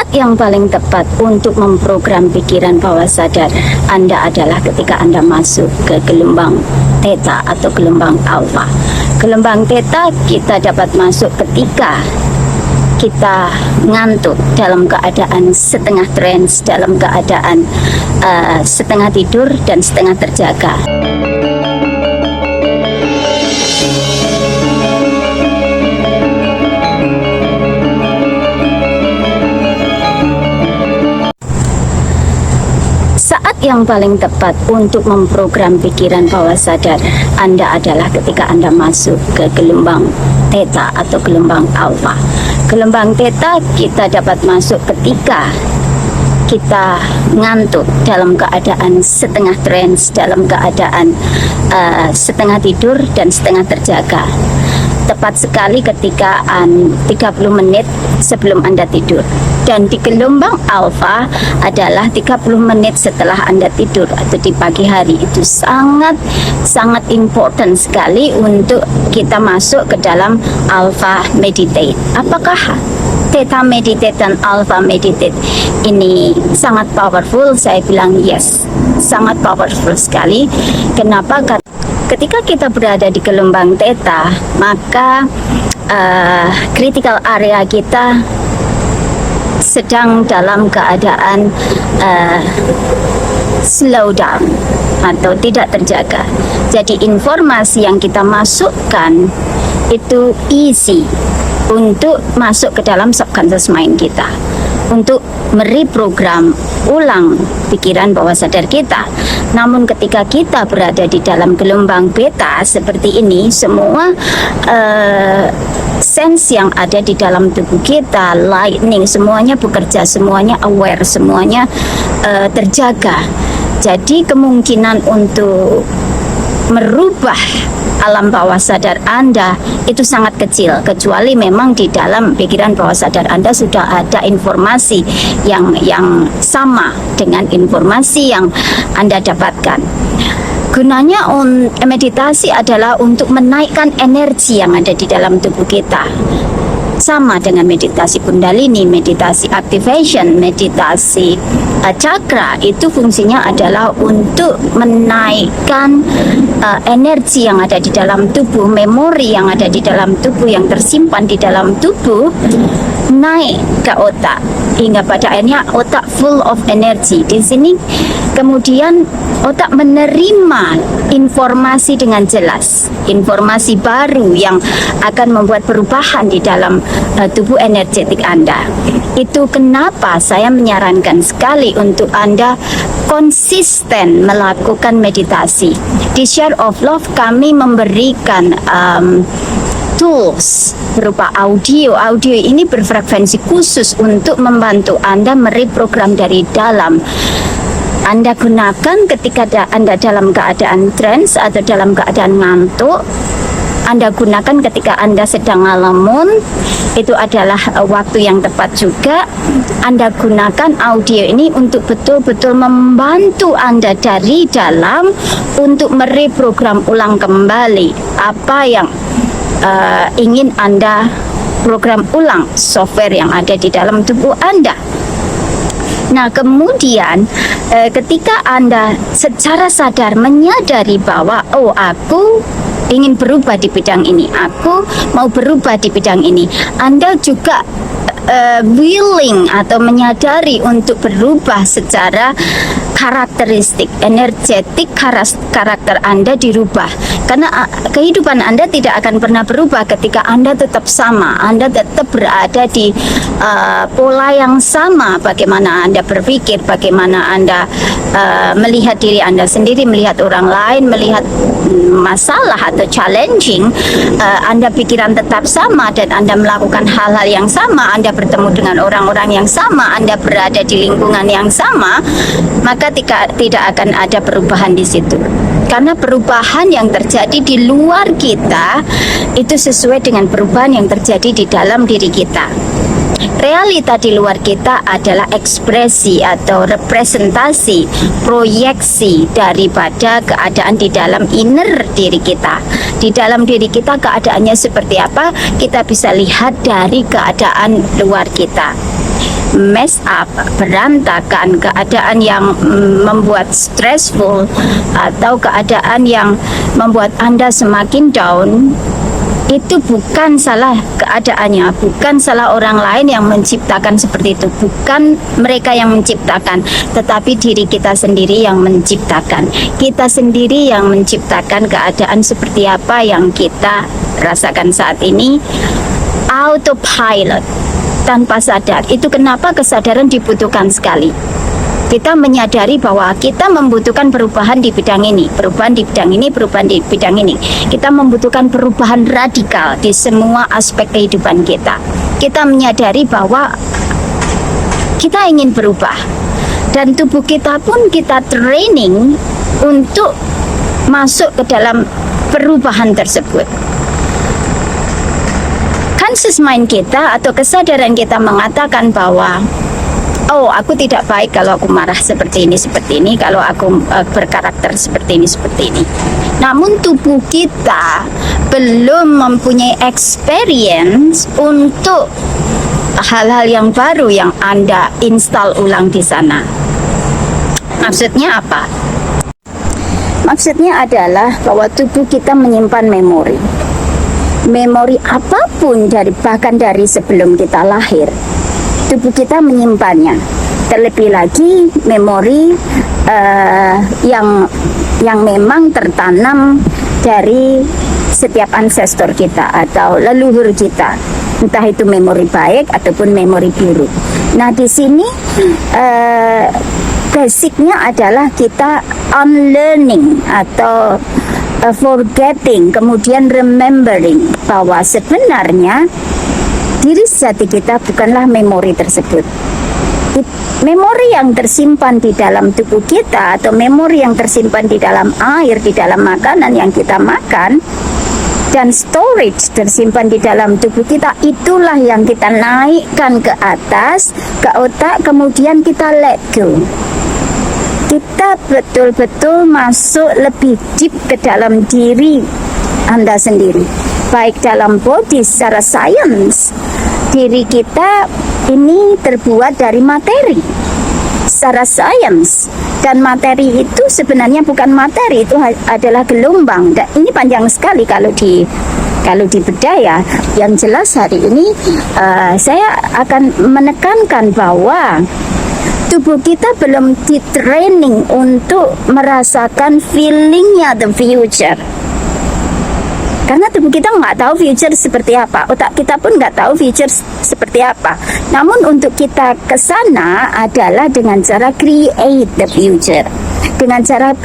Saat yang paling tepat untuk memprogram pikiran bawah sadar Anda adalah ketika Anda masuk ke gelombang theta atau gelombang alfa. Gelombang theta kita dapat masuk ketika kita ngantuk, dalam keadaan setengah trance, dalam keadaan setengah tidur dan setengah terjaga. Saat yang paling tepat untuk memprogram pikiran bawah sadar Anda adalah ketika Anda masuk ke gelombang theta atau gelombang alfa. Gelombang theta kita dapat masuk ketika kita ngantuk, dalam keadaan setengah trance, dalam keadaan setengah tidur dan setengah terjaga. Tepat sekali ketika 30 menit sebelum Anda tidur. Dan di gelombang alfa adalah 30 menit setelah Anda tidur atau di pagi hari. Itu sangat important sekali untuk kita masuk ke dalam alpha meditate. Apakah theta meditate dan alpha meditate ini sangat powerful? Saya bilang yes, sangat powerful sekali. Kenapa? Ketika kita berada di gelombang theta, maka critical area kita sedang dalam keadaan slow down atau tidak terjaga. Jadi informasi yang kita masukkan itu easy untuk masuk ke dalam subconscious mind kita, untuk mereprogram ulang pikiran bawah sadar kita. Namun ketika kita berada di dalam gelombang beta seperti ini, semua sense yang ada di dalam tubuh kita, lightning, semuanya bekerja, semuanya aware, semuanya terjaga. Jadi kemungkinan untuk merubah alam bawah sadar Anda itu sangat kecil, kecuali memang di dalam pikiran bawah sadar Anda sudah ada informasi yang sama dengan informasi yang Anda dapatkan. Gunanya meditasi adalah untuk menaikkan energi yang ada di dalam tubuh kita. Sama dengan meditasi kundalini, meditasi activation, meditasi cakra, itu fungsinya adalah untuk menaikkan energi yang ada di dalam tubuh, memori yang ada di dalam tubuh, yang tersimpan di dalam tubuh, naik ke otak hingga pada akhirnya otak full of energy. Di sini kemudian otak menerima informasi dengan jelas, informasi baru yang akan membuat perubahan di dalam tubuh energetik Anda. Itu kenapa saya menyarankan sekali untuk Anda konsisten melakukan meditasi. Di Share of Love kami memberikan tools berupa audio. Audio ini berfrekuensi khusus untuk membantu Anda mereprogram dari dalam. Anda gunakan ketika Anda dalam keadaan trance atau dalam keadaan ngantuk. Anda gunakan ketika Anda sedang ngelamun, itu adalah waktu yang tepat juga. Anda gunakan audio ini untuk betul-betul membantu Anda dari dalam untuk mereprogram ulang kembali apa yang ingin Anda program ulang, software yang ada di dalam tubuh Anda. Nah, kemudian ketika Anda secara sadar menyadari bahwa aku ingin berubah di bidang ini, aku mau berubah di bidang ini, Anda juga willing atau menyadari untuk berubah secara karakteristik, energetik, karakter Anda dirubah. Karena kehidupan Anda tidak akan pernah berubah ketika Anda tetap sama, Anda tetap berada di pola yang sama. Bagaimana Anda berpikir, bagaimana Anda melihat diri Anda sendiri, melihat orang lain, melihat masalah atau challenging, Anda pikiran tetap sama dan Anda melakukan hal-hal yang sama, Anda bertemu dengan orang-orang yang sama, Anda berada di lingkungan yang sama, maka tidak akan ada perubahan di situ. Karena perubahan yang terjadi di luar kita itu sesuai dengan perubahan yang terjadi di dalam diri kita. Realita di luar kita adalah ekspresi atau representasi, proyeksi daripada keadaan di dalam inner diri kita. Di dalam diri kita keadaannya seperti apa, kita bisa lihat dari keadaan luar kita. mess up, berantakan, keadaan yang membuat stressful, atau keadaan yang membuat Anda semakin down, itu bukan salah keadaannya, bukan salah orang lain yang menciptakan seperti itu, bukan mereka yang menciptakan, tetapi diri kita sendiri yang menciptakan. Kita sendiri yang menciptakan keadaan seperti apa yang kita rasakan saat ini, autopilot, tanpa sadar. Itu kenapa kesadaran dibutuhkan sekali. Kita menyadari bahwa kita membutuhkan perubahan di bidang ini, perubahan di bidang ini, perubahan di bidang ini. Kita membutuhkan perubahan radikal di semua aspek kehidupan kita. Kita menyadari bahwa kita ingin berubah, dan tubuh kita pun kita training untuk masuk ke dalam perubahan tersebut. Conscious mind kita atau kesadaran kita mengatakan bahwa oh, aku tidak baik kalau aku marah seperti ini, kalau aku berkarakter seperti ini. Namun tubuh kita belum mempunyai experience untuk hal-hal yang baru yang Anda install ulang di sana. Maksudnya apa? Maksudnya adalah bahwa tubuh kita menyimpan memori. Memori apapun bahkan dari sebelum kita lahir. Tubuh kita menyimpannya. Terlebih lagi memori yang memang tertanam dari setiap ancestor kita atau leluhur kita, entah itu memori baik ataupun memori buruk. Nah, di sini basicnya adalah kita unlearning atau forgetting, kemudian remembering bahwa sebenarnya diri sejati kita bukanlah memori tersebut. Memori yang tersimpan di dalam tubuh kita atau memori yang tersimpan di dalam air, di dalam makanan yang kita makan, dan storage tersimpan di dalam tubuh kita, itulah yang kita naikkan ke atas, ke otak, kemudian kita let go. Kita betul-betul masuk lebih deep ke dalam diri Anda sendiri, baik dalam body secara sains. Diri kita ini terbuat dari materi secara sains, dan materi itu sebenarnya bukan materi, itu adalah gelombang. Dan ini panjang sekali kalau dibedah ya. Yang jelas hari ini saya akan menekankan bahwa tubuh kita belum di-training untuk merasakan feelingnya the future. Karena tubuh kita nggak tahu future seperti apa, otak kita pun nggak tahu future seperti apa. Namun untuk kita ke sana adalah dengan cara create the future. Dengan cara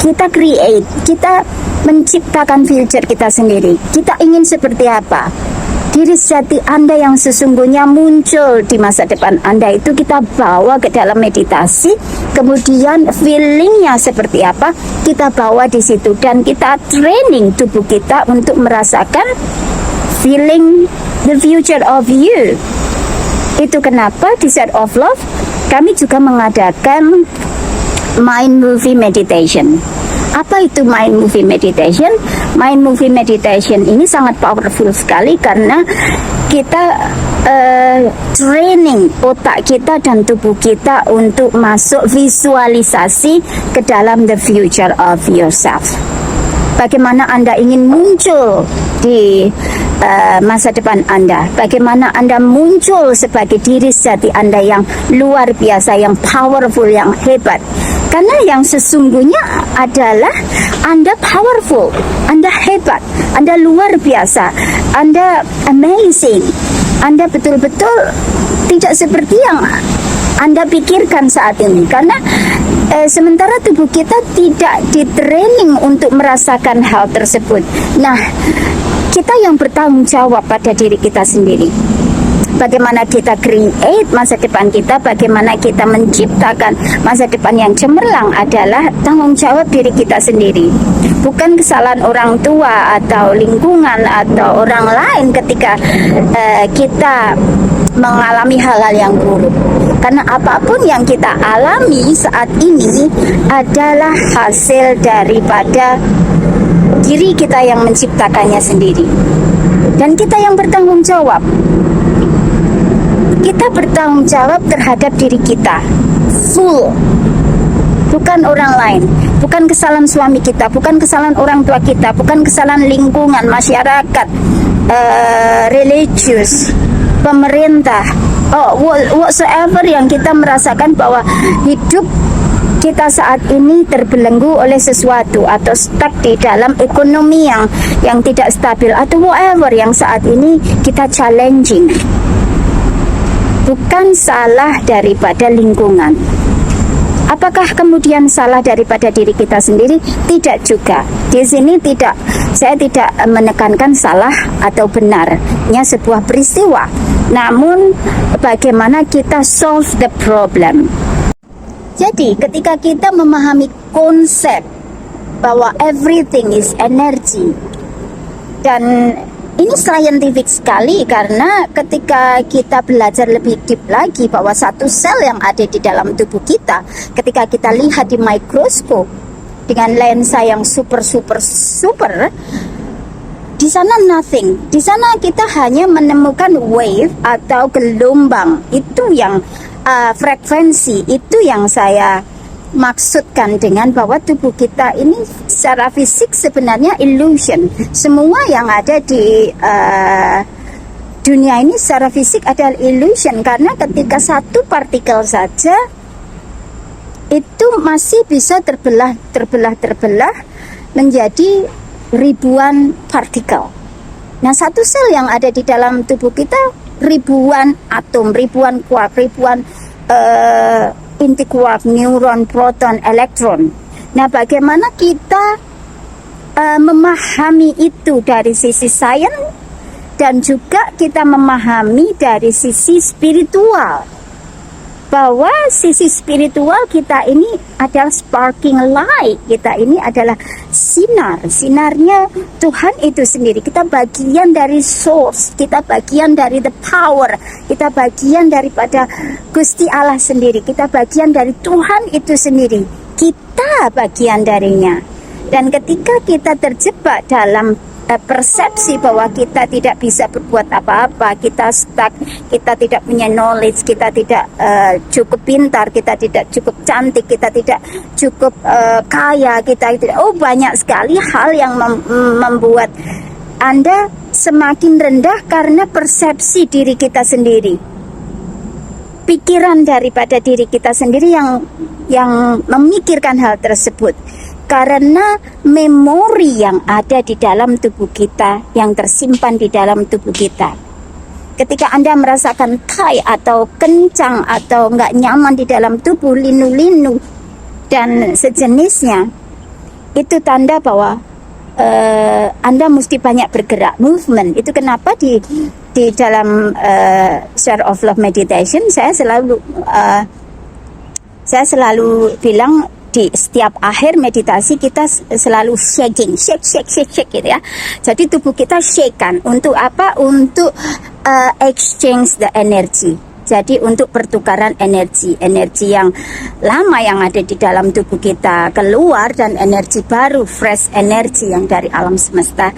kita create, kita menciptakan future kita sendiri. Kita ingin seperti apa? Diri sejati Anda yang sesungguhnya muncul di masa depan Anda itu kita bawa ke dalam meditasi, kemudian feelingnya seperti apa kita bawa di situ, dan kita training tubuh kita untuk merasakan feeling the future of you. Itu kenapa di Set of Love kami juga mengadakan mind movie meditation. Apa itu mind movie meditation? Mind movie meditation ini sangat powerful sekali karena kita training otak kita dan tubuh kita untuk masuk visualisasi ke dalam the future of yourself. Bagaimana Anda ingin muncul di masa depan Anda, bagaimana Anda muncul sebagai diri sejati Anda yang luar biasa, yang powerful, yang hebat. Karena yang sesungguhnya adalah Anda powerful, Anda hebat, Anda luar biasa, Anda amazing, Anda betul-betul tidak seperti yang Anda pikirkan saat ini. Karena sementara tubuh kita tidak di-training untuk merasakan hal tersebut. Nah, kita yang bertanggung jawab pada diri kita sendiri. Bagaimana kita create masa depan kita, bagaimana kita menciptakan masa depan yang cemerlang adalah tanggung jawab diri kita sendiri. Bukan kesalahan orang tua atau lingkungan atau orang lain ketika kita mengalami hal-hal yang buruk. Karena apapun yang kita alami saat ini adalah hasil daripada diri kita yang menciptakannya sendiri. Dan kita yang bertanggung jawab. Kita kita bertanggung jawab terhadap diri kita full, bukan orang lain, bukan kesalahan suami kita, bukan kesalahan orang tua kita, bukan kesalahan lingkungan, masyarakat, religius, pemerintah, whatsoever yang kita merasakan bahwa hidup kita saat ini terbelenggu oleh sesuatu atau stuck di dalam ekonomi yang tidak stabil atau whatever yang saat ini kita challenging. Bukan salah daripada lingkungan. Apakah kemudian salah daripada diri kita sendiri? Tidak juga. Di sini saya tidak menekankan salah atau benarnya sebuah peristiwa. Namun bagaimana kita solve the problem. Jadi ketika kita memahami konsep bahwa everything is energy, dan ini scientific sekali karena ketika kita belajar lebih deep lagi bahwa satu sel yang ada di dalam tubuh kita, ketika kita lihat di mikroskop dengan lensa yang super, di sana nothing. Di sana kita hanya menemukan wave atau gelombang. Itu yang frekuensi, itu yang saya maksudkan dengan bahwa tubuh kita ini secara fisik sebenarnya illusion. Semua yang ada di dunia ini secara fisik adalah illusion, karena ketika satu partikel saja itu masih bisa terbelah menjadi ribuan partikel. Nah, satu sel yang ada di dalam tubuh kita ribuan atom, ribuan quark, ribuan inti quark, neuron, proton, elektron. Nah, bagaimana kita memahami itu dari sisi sains dan juga kita memahami dari sisi spiritual, bahwa sisi spiritual kita ini adalah sparking light, kita ini adalah sinarnya Tuhan itu sendiri. Kita bagian dari source, kita bagian dari the power, kita bagian daripada Gusti Allah sendiri, kita bagian dari Tuhan itu sendiri, kita bagian darinya. Dan ketika kita terjebak dalam persepsi bahwa kita tidak bisa berbuat apa-apa, kita stuck, kita tidak punya knowledge, kita tidak cukup pintar, kita tidak cukup cantik, kita tidak cukup kaya, kita tidak, banyak sekali hal yang membuat Anda semakin rendah karena persepsi diri kita sendiri, pikiran daripada diri kita sendiri yang memikirkan hal tersebut. Karena memori yang ada di dalam tubuh kita, yang tersimpan di dalam tubuh kita. Ketika Anda merasakan thai atau kencang atau nggak nyaman di dalam tubuh, linu-linu dan sejenisnya, itu tanda bahwa Anda mesti banyak bergerak, movement. Itu kenapa di dalam Share of Love Meditation saya selalu bilang, di setiap akhir meditasi kita selalu shaking, shake gitu ya. Jadi tubuh kita shakekan untuk apa? Untuk exchange the energy. Jadi untuk pertukaran energi yang lama yang ada di dalam tubuh kita keluar, dan energi baru, fresh energy yang dari alam semesta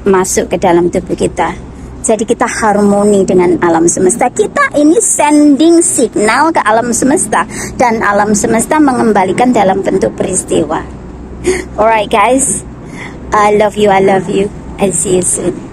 masuk ke dalam tubuh kita. Jadi kita harmoni dengan alam semesta. Kita ini sending signal ke alam semesta, dan alam semesta mengembalikan dalam bentuk peristiwa. Alright guys, I love you. I'll see you soon.